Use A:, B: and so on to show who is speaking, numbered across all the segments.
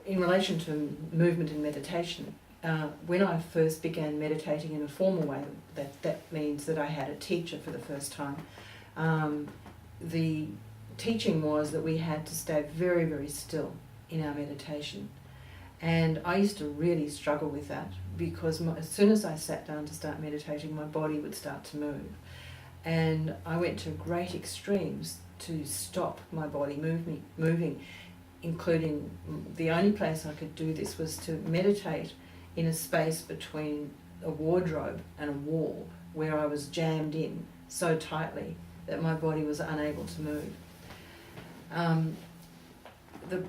A: in relation to movement and meditation, when I first began meditating in a formal way, that means that I had a teacher for the first time. The teaching was that we had to stay very, very still in our meditation. And I used to really struggle with that because as soon as I sat down to start meditating, my body would start to move. And I went to great extremes to stop my body moving, including the only place I could do this was to meditate in a space between a wardrobe and a wall where I was jammed in so tightly that my body was unable to move. The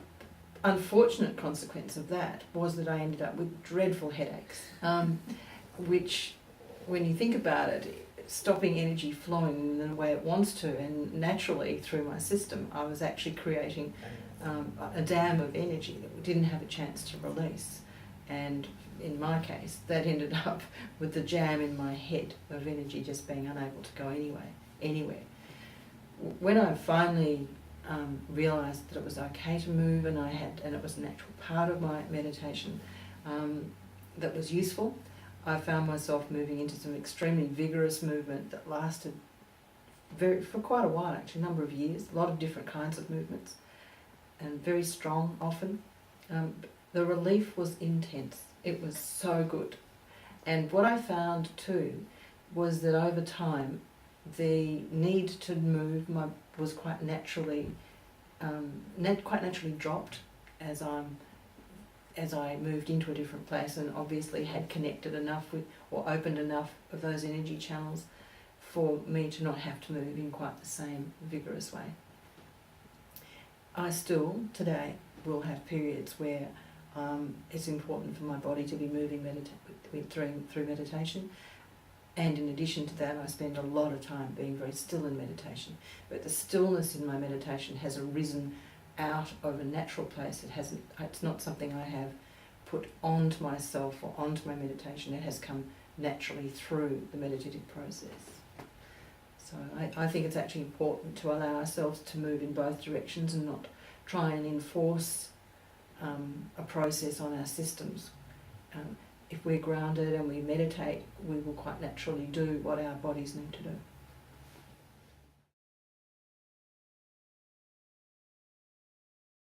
A: unfortunate consequence of that was that I ended up with dreadful headaches, which, when you think about it, stopping energy flowing in the way it wants to and naturally through my system, I was actually creating a dam of energy that we didn't have a chance to release. And in my case, that ended up with the jam in my head of energy just being unable to go anywhere. When I finally realised that it was okay to move and it was a natural part of my meditation that was useful, I found myself moving into some extremely vigorous movement that lasted for quite a while, actually, a number of years, a lot of different kinds of movements, and very strong often. The relief was intense. It was so good. And what I found too was that over time the need to move was quite naturally dropped as I moved into a different place and obviously had connected enough with or opened enough of those energy channels for me to not have to move in quite the same vigorous way. I still today will have periods where it's important for my body to be moving through meditation, and in addition to that I spend a lot of time being very still in meditation. But the stillness in my meditation has arisen out of a natural place. It's not something I have put onto myself or onto my meditation. It has come naturally through the meditative process. So I think it's actually important to allow ourselves to move in both directions and not try and enforce a process on our systems. If we're grounded and we meditate, we will quite naturally do what our bodies need to do.